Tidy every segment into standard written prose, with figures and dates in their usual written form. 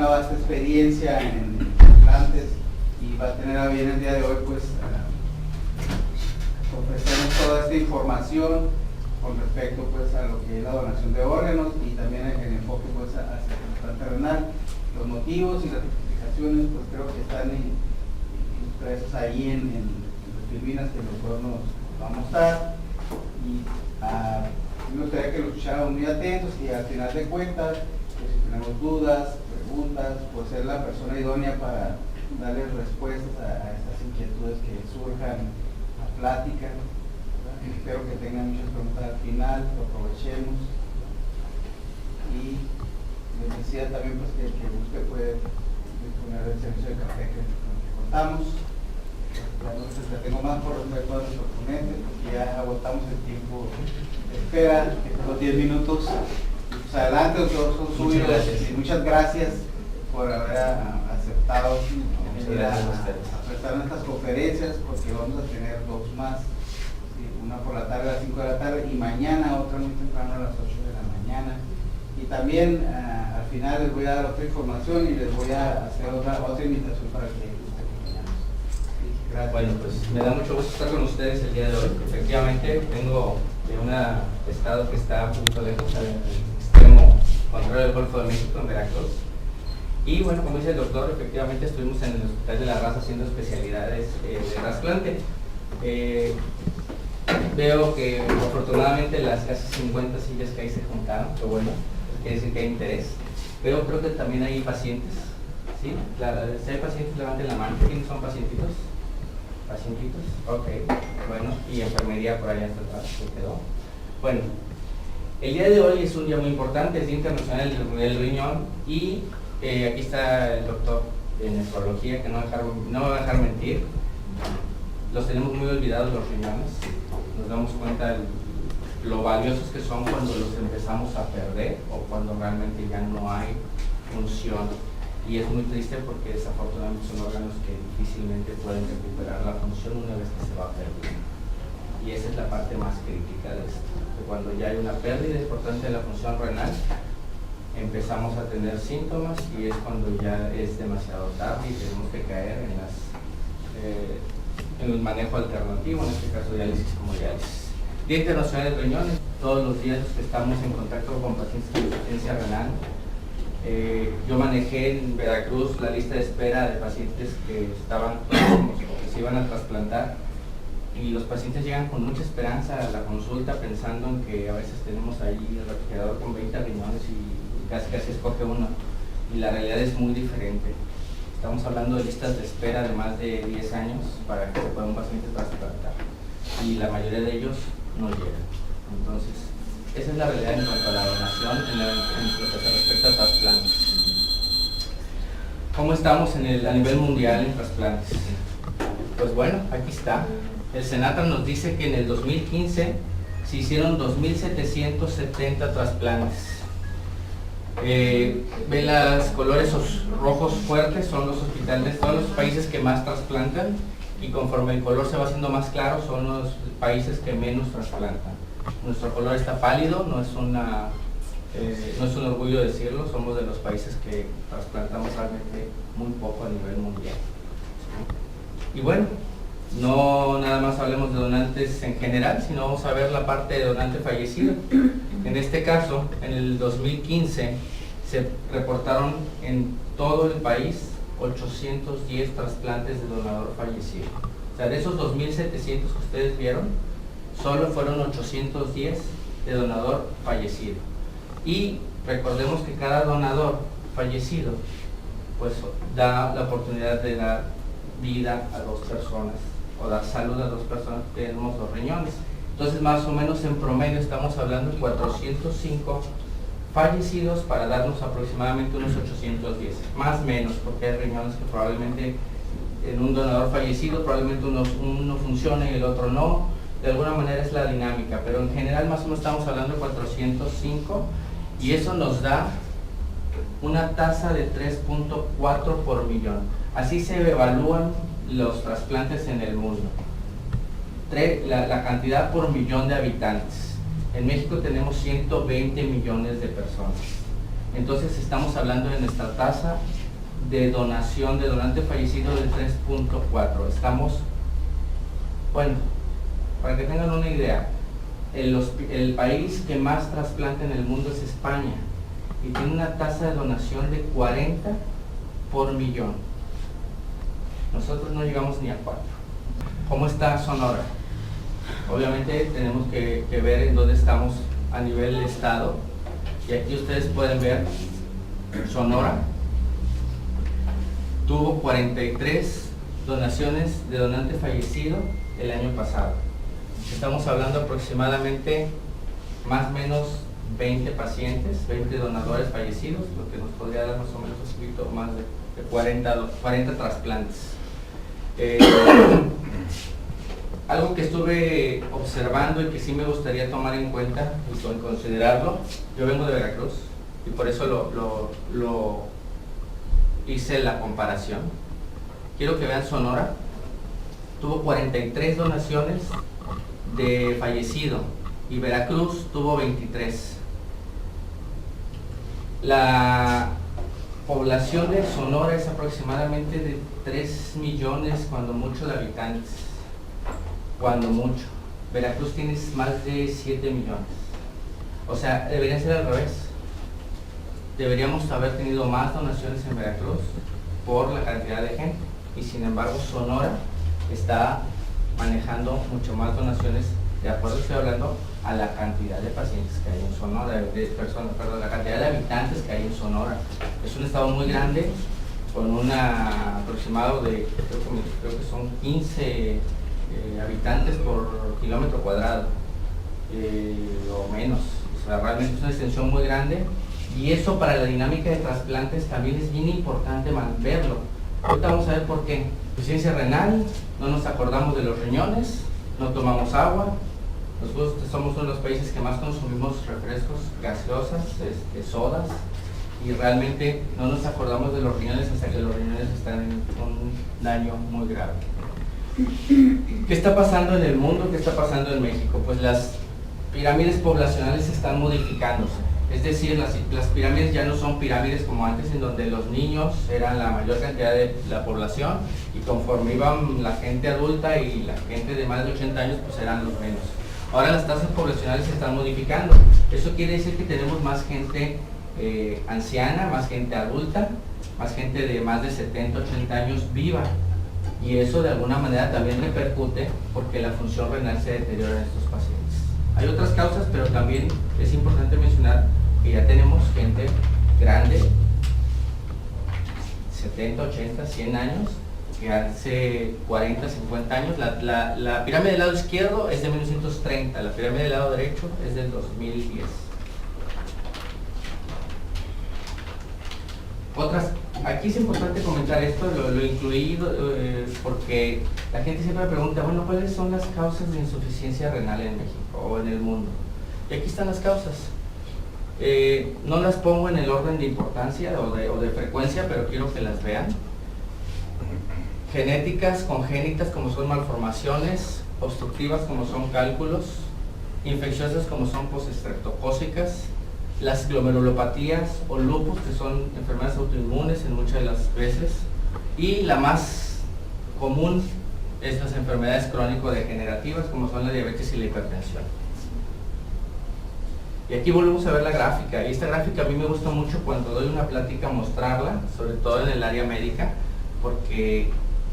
una vasta experiencia en trasplantes y va a tener a bien el día de hoy pues ofrecernos toda esta información con respecto pues a lo que es la donación de órganos y también el enfoque pues hacia el trasplante renal. Los motivos y las justificaciones pues creo que están impresos ahí en las filminas que el doctor nos va a mostrar, y me gustaría que lo escucharan muy atentos y al final de cuentas pues, si tenemos dudas, preguntas, pues es la persona idónea para darles respuestas a estas inquietudes que surjan a plática. Espero que tengan muchas preguntas al final, lo aprovechemos. Y les decía también pues, que el que guste puede disponer del servicio de café que contamos. Entonces le tengo más por respecto a nuestro ponente, porque ya agotamos el tiempo de espera, que son los 10 minutos. Pues adelante, doctor, son suyos. Muchas gracias por haber aceptado venir a prestar estas conferencias, porque vamos a tener dos más. Una por la tarde a las 5 de la tarde y mañana otra muy temprano a las 8 de la mañana. Y también al final les voy a dar otra información y les voy a hacer otra invitación para que estén acompañados. Gracias. Bueno, pues me da mucho gusto estar con ustedes el día de hoy. Efectivamente, vengo de un estado que está un poquito lejos, al extremo contrario del Golfo de México, en Veracruz. Y bueno, como dice el doctor, efectivamente estuvimos en el Hospital de la Raza haciendo especialidades de trasplante. Veo que afortunadamente las casi 50 sillas que ahí se juntaron, que bueno, quiere decir que hay interés, pero creo que también hay pacientes, ¿sí? Si hay pacientes, levanten la mano. ¿Quiénes son pacientitos? ¿Pacientitos? Ok, bueno, y enfermería por allá hasta atrás, se quedó. Bueno, el día de hoy es un día muy importante, es Día Internacional del Riñón, y aquí está el doctor de nefrología que no me va a dejar mentir. Los tenemos muy olvidados los riñones. Nos damos cuenta de lo valiosos que son cuando los empezamos a perder o cuando realmente ya no hay función. Y es muy triste porque desafortunadamente son órganos que difícilmente pueden recuperar la función una vez que se va perdiendo. Y esa es la parte más crítica de esto, que cuando ya hay una pérdida importante de la función renal, empezamos a tener síntomas y es cuando ya es demasiado tarde y tenemos que caer en el manejo alternativo, en este caso diálisis como diálisis. Día Internacional de Riñones, todos los días que estamos en contacto con pacientes con insuficiencia renal. Yo manejé en Veracruz la lista de espera de pacientes que estaban próximos o que se iban a trasplantar, y los pacientes llegan con mucha esperanza a la consulta pensando en que a veces tenemos ahí el refrigerador con 20 riñones y casi escoge uno, y la realidad es muy diferente. Estamos hablando de listas de espera de más de 10 años para que se pueda un paciente trasplantar, y la mayoría de ellos no llegan. Entonces, esa es la realidad en cuanto a la donación en lo que se respecta a trasplantes. ¿Cómo estamos a nivel mundial en trasplantes? Pues bueno, aquí está. El Senatra nos dice que en el 2015 se hicieron 2.770 trasplantes. Ven los colores rojos fuertes, son los hospitales, todos los países que más trasplantan, y conforme el color se va haciendo más claro son los países que menos trasplantan. Nuestro color está pálido, no es un orgullo decirlo, somos de los países que trasplantamos realmente muy poco a nivel mundial. Y bueno, no nada más hablemos de donantes en general, sino vamos a ver la parte de donante fallecido. En este caso, en el 2015 se reportaron en todo el país 810 trasplantes de donador fallecido. O sea, de esos 2.700 que ustedes vieron, solo fueron 810 de donador fallecido. Y recordemos que cada donador fallecido pues da la oportunidad de dar vida a 2 personas, o dar salud a 2 personas que tenemos 2 riñones. Entonces, más o menos en promedio estamos hablando de 405 fallecidos para darnos aproximadamente unos 810, más o menos, porque hay riñones que probablemente en un donador fallecido probablemente uno funcione y el otro no. De alguna manera es la dinámica, pero en general más o menos estamos hablando de 405, y eso nos da una tasa de 3.4 por millón. Así se evalúan los trasplantes en el mundo. La cantidad por millón de habitantes. En México tenemos 120 millones de personas. Entonces estamos hablando de nuestra tasa de donación de donante fallecido del 3.4. Estamos, bueno, para que tengan una idea, el país que más trasplanta en el mundo es España y tiene una tasa de donación de 40 por millón. Nosotros no llegamos ni a 4. ¿Cómo está Sonora? Obviamente tenemos que ver en dónde estamos a nivel estado, y aquí ustedes pueden ver Sonora tuvo 43 donaciones de donante fallecido el año pasado. Estamos hablando aproximadamente más o menos 20 pacientes, 20 donadores fallecidos, lo que nos podría dar más o menos un poquito más de 40 trasplantes. Algo que estuve observando y que sí me gustaría tomar en cuenta y considerarlo, yo vengo de Veracruz y por eso lo hice la comparación. Quiero que vean Sonora, tuvo 43 donaciones de fallecido y Veracruz tuvo 23. La población de Sonora es aproximadamente de 3 millones, cuando mucho, de habitantes. Cuando mucho. Veracruz tiene más de 7 millones. O sea, debería ser al revés. Deberíamos haber tenido más donaciones en Veracruz por la cantidad de gente. Y sin embargo, Sonora está manejando mucho más donaciones, de acuerdo, estoy hablando a la cantidad de pacientes que hay en Sonora, la cantidad de habitantes que hay en Sonora. Es un estado muy grande, con un aproximado de, creo que son 15 habitantes por kilómetro cuadrado, o menos. O sea, realmente es una extensión muy grande, y eso para la dinámica de trasplantes también es bien importante verlo. Ahorita vamos a ver por qué. Insuficiencia renal, no nos acordamos de los riñones, no tomamos agua. Nosotros somos uno de los países que más consumimos refrescos, gaseosas, sodas, y realmente no nos acordamos de los riñones hasta que los riñones están en un daño muy grave. ¿Qué está pasando en el mundo? ¿Qué está pasando en México? Pues las pirámides poblacionales están modificándose. Es decir, las pirámides ya no son pirámides como antes, en donde los niños eran la mayor cantidad de la población y conforme iban la gente adulta y la gente de más de 80 años, pues eran los menos. Ahora las tasas poblacionales se están modificando. Eso quiere decir que tenemos más gente anciana, más gente adulta, más gente de más de 70, 80 años viva. Y eso de alguna manera también repercute porque la función renal se deteriora en estos pacientes. Hay otras causas, pero también es importante mencionar que ya tenemos gente grande, 70, 80, 100 años, que hace 40, 50 años. La pirámide del lado izquierdo es de 1930, la pirámide del lado derecho es del 2010. Aquí es importante comentar esto, lo incluí porque la gente siempre me pregunta, bueno, ¿cuáles son las causas de insuficiencia renal en México o en el mundo? Y aquí están las causas. No las pongo en el orden de importancia o de frecuencia, pero quiero que las vean. Genéticas, congénitas, como son malformaciones, obstructivas, como son cálculos, infecciosas, como son postestreptocócicas, las glomerulopatías o lupus, que son enfermedades autoinmunes en muchas de las veces, y la más común es las enfermedades crónico-degenerativas, como son la diabetes y la hipertensión. Y aquí volvemos a ver la gráfica, y esta gráfica a mí me gusta mucho cuando doy una plática mostrarla, sobre todo en el área médica, porque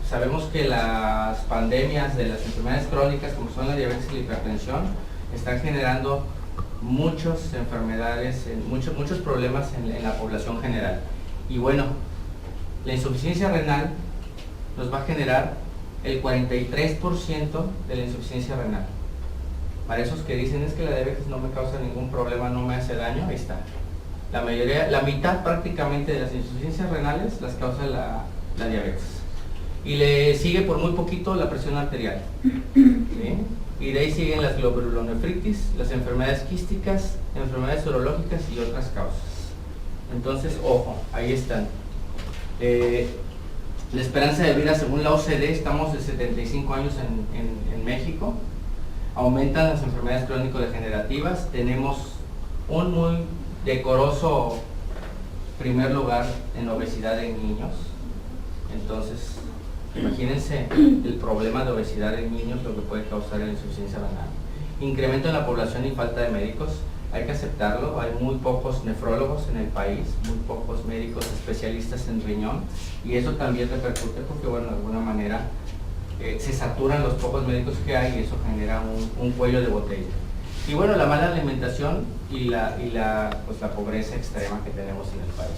sabemos que las pandemias de las enfermedades crónicas, como son la diabetes y la hipertensión, están generando muchas enfermedades, muchos problemas en la población general. Y bueno, la insuficiencia renal nos va a generar el 43% de la insuficiencia renal. Para esos que dicen, es que la diabetes no me causa ningún problema, no me hace daño, ahí está. La mitad prácticamente de las insuficiencias renales las causa la diabetes. Y le sigue por muy poquito la presión arterial. ¿Sí? Y de ahí siguen las glomérulonefritis, las enfermedades quísticas, enfermedades urológicas y otras causas. Entonces, ojo, ahí están. La esperanza de vida, según la OCDE, estamos de 75 años en México. Aumentan las enfermedades crónico-degenerativas. Tenemos un muy decoroso primer lugar en obesidad en niños. Entonces, imagínense el problema de obesidad en niños, lo que puede causar la insuficiencia renal. Incremento en la población y falta de médicos, hay que aceptarlo, hay muy pocos nefrólogos en el país, muy pocos médicos especialistas en riñón, y eso también repercute porque, bueno, de alguna manera se saturan los pocos médicos que hay y eso genera un cuello de botella. Y bueno, la mala alimentación y la pobreza extrema que tenemos en el país.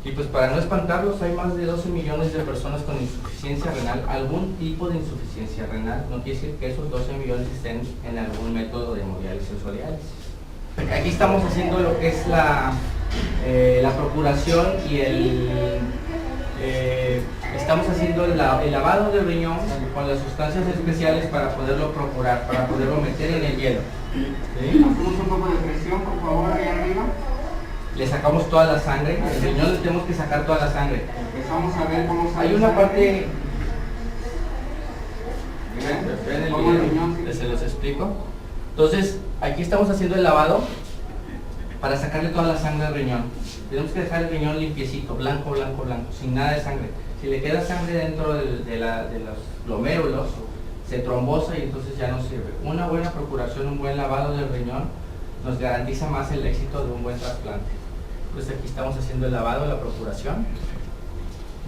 Y pues para no espantarlos, hay más de 12 millones de personas con insuficiencia renal, algún tipo de insuficiencia renal. No quiere decir que esos 12 millones estén en algún método de hemodiálisis o diálisis. Aquí estamos haciendo lo que es la procuración y estamos haciendo el lavado del riñón con las sustancias especiales para poderlo procurar, para poderlo meter en el hielo. ¿Sí? Hacemos un poco de presión, por favor, ahí arriba. Le sacamos toda la sangre, el riñón le tenemos que sacar toda la sangre. Empezamos a ver cómo sale. Hay una parte... Se los explico. Entonces, aquí estamos haciendo el lavado para sacarle toda la sangre al riñón. Tenemos que dejar el riñón limpiecito, blanco, blanco, blanco, sin nada de sangre. Si le queda sangre dentro de los glomérulos, se trombosa y entonces ya no sirve. Una buena procuración, un buen lavado del riñón nos garantiza más el éxito de un buen trasplante. Entonces aquí estamos haciendo el lavado, la procuración,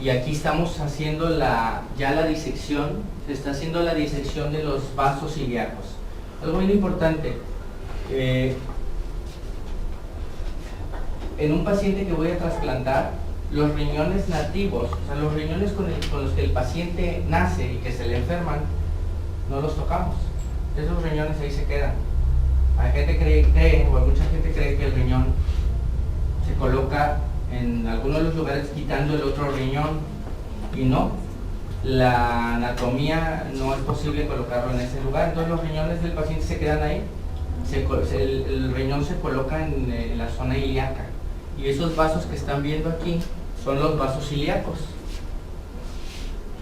y aquí estamos haciendo ya la disección. Se está haciendo la disección de los vasos ilíacos. Algo muy importante, en un paciente que voy a trasplantar, los riñones nativos, o sea, los riñones con los que el paciente nace y que se le enferman, no los tocamos. Esos riñones ahí se quedan. Hay gente cree, o mucha gente cree que el riñón se coloca en algunos de los lugares quitando el otro riñón, y no. La anatomía no es posible colocarlo en ese lugar, entonces los riñones del paciente se quedan ahí. El riñón se coloca en la zona ilíaca, y esos vasos que están viendo aquí son los vasos ilíacos.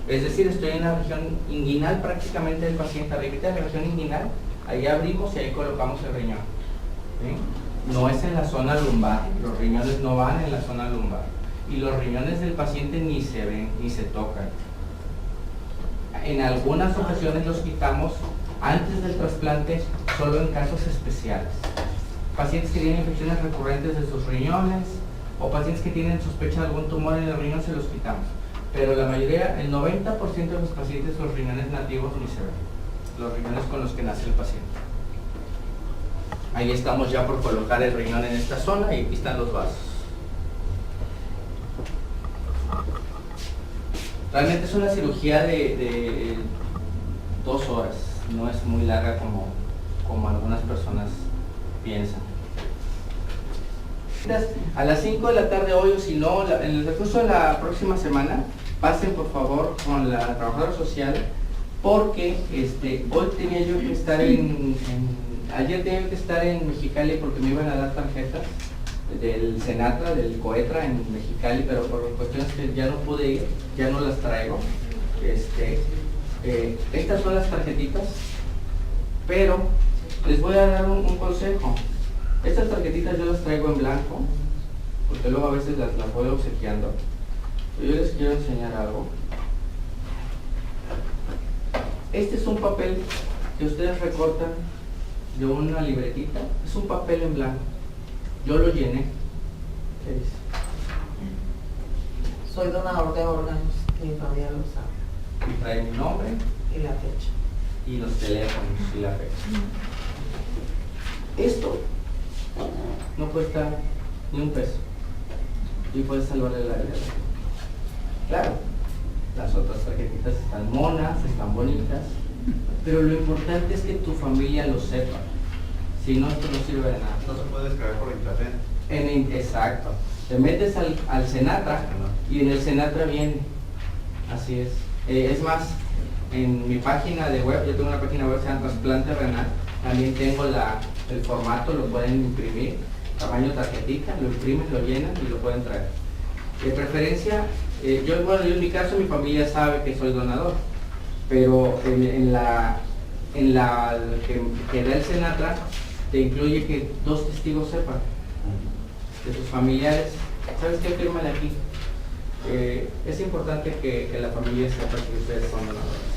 Es decir, estoy en la región inguinal prácticamente del paciente, arribita de la región inguinal, ahí abrimos y ahí colocamos el riñón. ¿Sí? No es en la zona lumbar, los riñones no van en la zona lumbar, y los riñones del paciente ni se ven ni se tocan. En algunas ocasiones los quitamos antes del trasplante, solo en casos especiales. Pacientes que tienen infecciones recurrentes de sus riñones o pacientes que tienen sospecha de algún tumor en el riñón, se los quitamos. Pero la mayoría, el 90% de los pacientes, los riñones nativos ni se ven, los riñones con los que nace el paciente. Ahí estamos ya por colocar el riñón en esta zona y aquí están los vasos. Realmente es una cirugía de 2 horas, no es muy larga como algunas personas piensan. A las 5 de la tarde hoy, o si no, en el recurso de la próxima semana, pasen por favor con la trabajadora social, porque hoy tenía yo que estar ayer tenía que estar en Mexicali porque me iban a dar tarjetas del Senatra, del Coetra en Mexicali, pero por cuestiones que ya no pude ir, ya no las traigo. Estas son las tarjetitas, pero les voy a dar un consejo. Estas tarjetitas yo las traigo en blanco, porque luego a veces las voy obsequiando. Yo les quiero enseñar algo. Este es un papel que ustedes recortan de una libretita, es un papel en blanco. Yo lo llené. ¿Qué dice? Soy donador de órganos, mi familia lo sabe. Y trae mi nombre Y la fecha. y los teléfonos y la fecha. Esto no cuesta ni un peso y puedes salvarle la vida. Claro, las otras tarjetitas están monas, están bonitas, pero lo importante es que tu familia lo sepa. Si no, esto no sirve de nada. No se puede descargar por internet. Exacto. Te metes al Senatra y en el Senatra viene. Así es. Es más, en mi página de web, yo tengo una página web que se llama Trasplante Renal, también tengo el formato, lo pueden imprimir, tamaño tarjetita, lo imprimen, lo llenan y lo pueden traer. De preferencia, yo en mi caso, mi familia sabe que soy donador, pero en la que da el Senatra, te incluye que 2 testigos sepan. de sus familiares. ¿Sabes qué? Fírmale aquí. Es importante que la familia sepa que ustedes son donadores.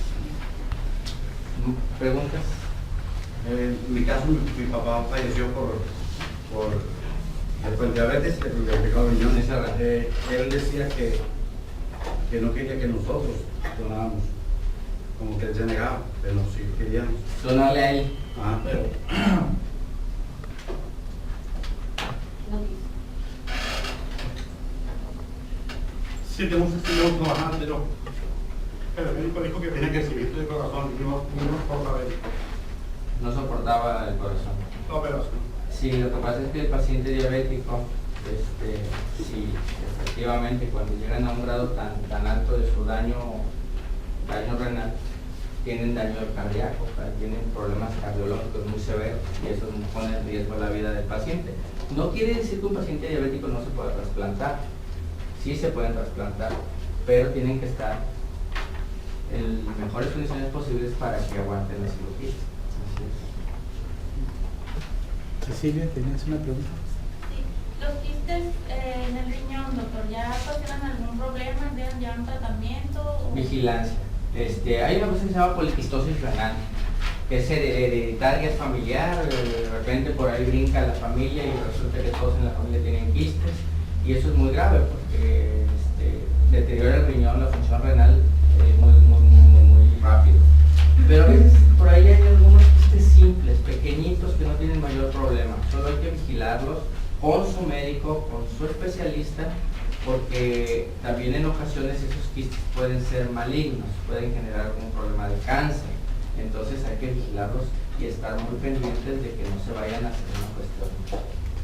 ¿Preguntas? En mi caso, mi papá falleció por diabetes, le picado riñones. Él decía que no quería que nosotros donáramos, como que él se negaba, pero sí queríamos. Donarle a él. Ah, pero sí, tenemos trabajando, pero el médico dijo que tenía crecimiento de corazón y no soportaba él. No soportaba el corazón. La operación. Sí, lo que pasa es que el paciente diabético, sí, efectivamente, cuando llegan a un grado tan alto de su daño renal, tienen daño cardíaco, tienen problemas cardiológicos muy severos y eso pone en riesgo la vida del paciente. No quiere decir que un paciente diabético no se pueda trasplantar, sí se pueden trasplantar, pero tienen que estar en las mejores condiciones posibles para que aguanten la cirugía. Así es. Cecilia, ¿tenías una pregunta? Sí, los quistes en el riñón, doctor, ¿ya ocasionan algún problema? ¿Deben llevar un tratamiento? O... Vigilancia. Hay una cosa que se llama poliquistosis renal, que es hereditaria, es familiar, de repente por ahí brinca la familia y resulta que todos en la familia tienen quistes, y eso es muy grave porque deteriora el riñón, la función renal muy rápido. Pero a veces por ahí hay algunos quistes simples, pequeñitos, que no tienen mayor problema, solo hay que vigilarlos con su médico, con su especialista, porque también en ocasiones esos quistes pueden ser malignos, pueden generar algún problema de cáncer, entonces hay que vigilarlos y estar muy pendientes de que no se vayan a hacer una cuestión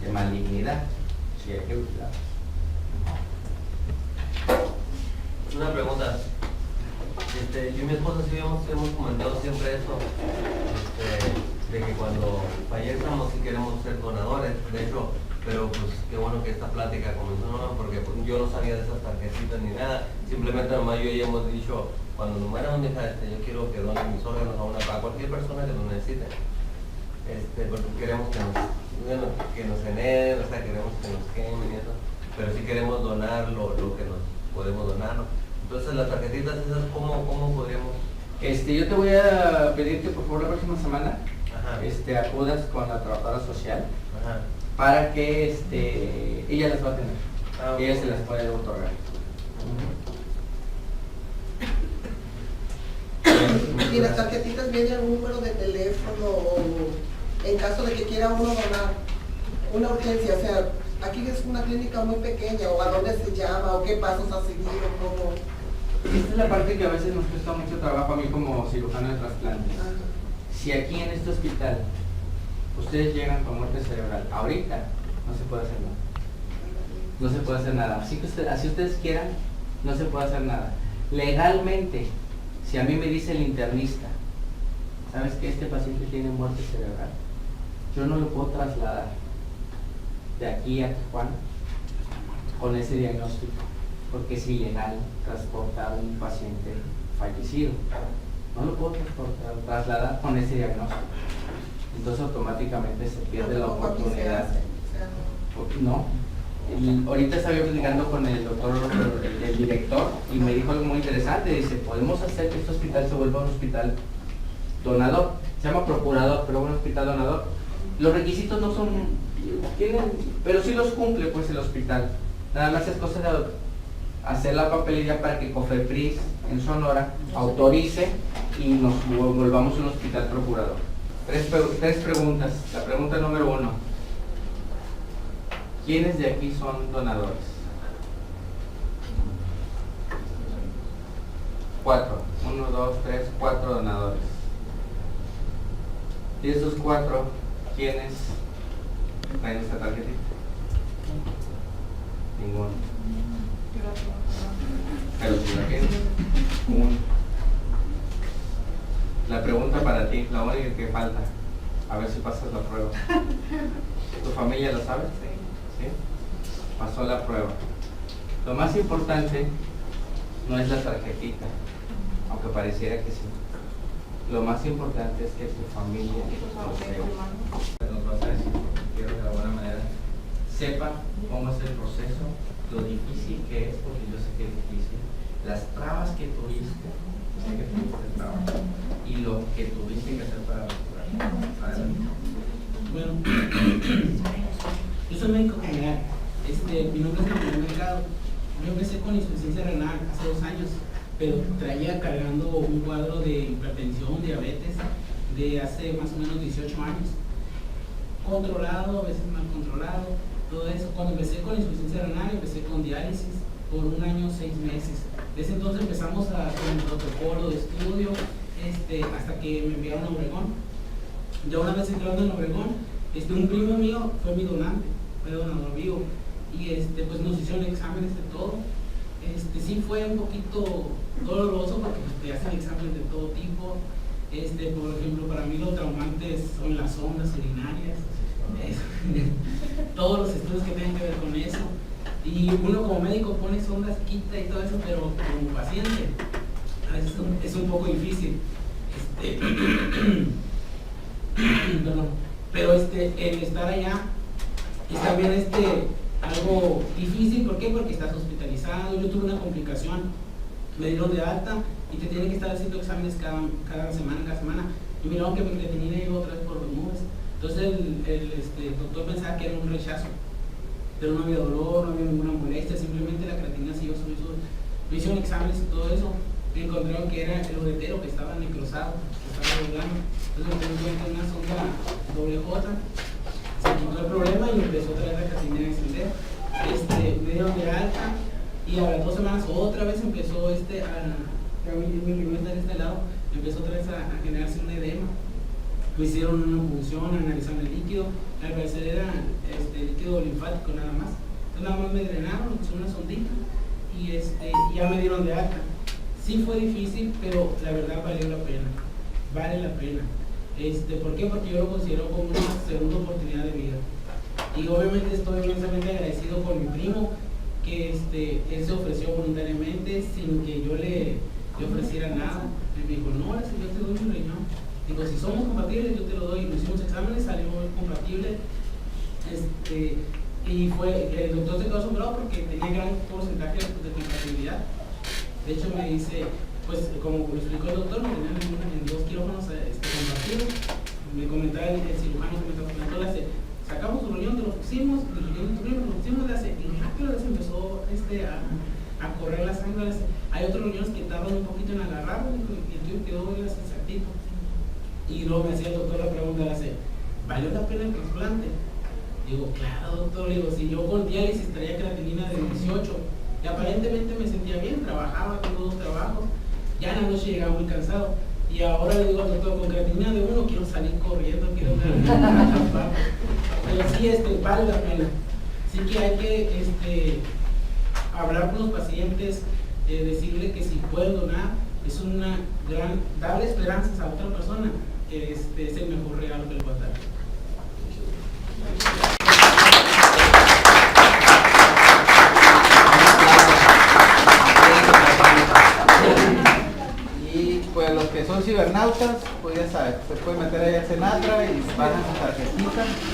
de malignidad, sí hay que vigilarlos. Una pregunta. Yo y mi esposa sí hemos comentado siempre eso, de que cuando fallezcamos sí queremos ser donadores, de hecho, pero pues qué bueno que esta plática comenzó, ¿no? Porque pues, yo no sabía de esas tarjetitas ni nada, simplemente nomás yo y ella hemos dicho, cuando nos muera mi hija, yo quiero que donen mis órganos a cualquier persona que lo necesite, porque queremos que nos veneren, o sea, queremos que nos quemen y eso, pero sí queremos donar lo que nos podemos donar, ¿no? Entonces las tarjetitas esas, ¿cómo podríamos? Yo te voy a pedir que por favor la próxima semana acudas con la trabajadora social. Ajá. Para que ella las va a tener, ella se las puede otorgar. ¿Y las tarjetitas viene algún número de teléfono o en caso de que quiera uno donar una urgencia? O sea, aquí es una clínica muy pequeña, o a dónde se llama, o qué pasos a seguir, o cómo. Esta es la parte que a veces nos cuesta mucho trabajo a mí como cirujano de trasplantes. Si aquí en este hospital ustedes llegan con muerte cerebral, ahorita no se puede hacer nada. No se puede hacer nada. Así ustedes quieran, no se puede hacer nada. Legalmente, si a mí me dice el internista, ¿sabes que este paciente tiene muerte cerebral? Yo no lo puedo trasladar de aquí a Tijuana con ese diagnóstico, porque es ilegal transportar a un paciente fallecido. No lo puedo trasladar con ese diagnóstico. Entonces automáticamente se pierde la oportunidad. No. Ahorita estaba yo platicando con el doctor, el director, y me dijo algo muy interesante. Dice, podemos hacer que este hospital se vuelva un hospital donador. Se llama procurador, pero un hospital donador. Los requisitos no son, pero sí los cumple pues el hospital. Nada más es cosa de hacer la papelería para que COFEPRIS en Sonora autorice y nos volvamos un hospital procurador. Tres preguntas. La pregunta número 1. ¿Quiénes de aquí son donadores? 4. 1, 2, 3, 4 donadores. Y esos 4, ¿quiénes traen esta tarjetita? Ninguno. Pero si la tienes, uno. La pregunta para ti, la única que falta, a ver si pasas la prueba. ¿Tu familia lo sabe? ¿Sí? Pasó la prueba. Lo más importante no es la tarjetita, aunque pareciera que sí. Lo más importante es que tu familia lo sepa. Nos vas a decir, quiero de alguna manera sepa cómo es el proceso, lo difícil que es, porque yo sé que es difícil, las trabas que tuviste, sé que tuviste trabas, y lo que tuviste que hacer para recuperar. Adelante. Bueno, yo soy médico general. Mi nombre es Gabriel Mercado. Yo empecé con insuficiencia renal hace 2 años, pero traía cargando un cuadro de hipertensión, diabetes, de hace más o menos 18 años. Controlado, a veces mal controlado, todo eso. Cuando empecé con insuficiencia renal, empecé con diálisis por 1 año, 6 meses. Desde entonces empezamos con el protocolo de estudio, hasta que me enviaron a Obregón. Ya una vez entrando en Obregón, un primo mío fue mi donante, fue donador vivo, y pues nos hicieron exámenes de todo. Sí fue un poquito doloroso porque pues, te hacen exámenes de todo tipo. Por ejemplo, para mí lo traumante son las ondas urinarias, todos los estudios que tienen que ver con eso. Y uno como médico pone sondas, quita y todo eso, pero como paciente a veces es un poco difícil. Perdón. Pero el estar allá es también algo difícil. ¿Por qué? Porque estás hospitalizado. Yo tuve una complicación, me dieron de alta y te tienen que estar haciendo exámenes cada semana. Y miraron que mi creatinina iba otra vez por las nubes. Entonces el doctor pensaba que era un rechazo, pero no había dolor, no había ninguna molestia, simplemente la creatinina siguió subiendo. Me hicieron exámenes y todo eso, me encontraron que era el uretero que estaba necrosado, que estaba doblando. Entonces me encontré una sonda doble J, se quitó el problema y empezó otra vez la creatinina a descender. Me dieron de alta y a las 2 semanas otra vez empezó mi riñón está de este lado, empezó otra vez a generarse un edema. Me hicieron una punción, analizaron el líquido, al parecer era líquido linfático nada más. Entonces nada más me drenaron, me pusieron una sondita y ya me dieron de alta. Sí fue difícil, pero la verdad valió la pena, vale la pena. ¿Por qué? Porque yo lo considero como una segunda oportunidad de vida. Y obviamente estoy inmensamente agradecido con mi primo, que él se ofreció voluntariamente sin que yo le ofreciera nada. Él me dijo, no, yo te doy mi riñón. Digo, si somos compatibles, yo te lo doy. Nos hicimos exámenes, salió compatible. Y el doctor se quedó asombrado porque tenía gran porcentaje de compatibilidad. De hecho, me dice, pues como lo explicó el doctor, me tenían en 2 quirófanos compartidos. Me comentaba el cirujano que me trasplantó, sacamos su riñón, te lo pusimos, el riñón de tu primo, lo pusimos, y rápido se empezó a correr la sangre. Hay otros riñones que tardan un poquito en agarrarlo, y el tuyo quedó exactito. Y luego me hacía el doctor la pregunta, ¿valió la pena el trasplante? Digo, claro doctor, digo, si yo con diálisis traía creatinina de 18 y aparentemente me sentía bien, trabajaba, tengo 2 trabajos, ya en la noche llegaba muy cansado. Y ahora le digo al doctor, con creatinina de 1 quiero salir corriendo, quiero traspar. Pero sí, vale la pena. Sí que hay que hablar con los pacientes, decirle que si pueden donar, es una gran, darle esperanzas a otra persona, que es el mejor regalo que le puede dar. Y pues los que son cibernautas, pues ya sabes, se pueden meter ahí a Senatra y pagan su tarjetita.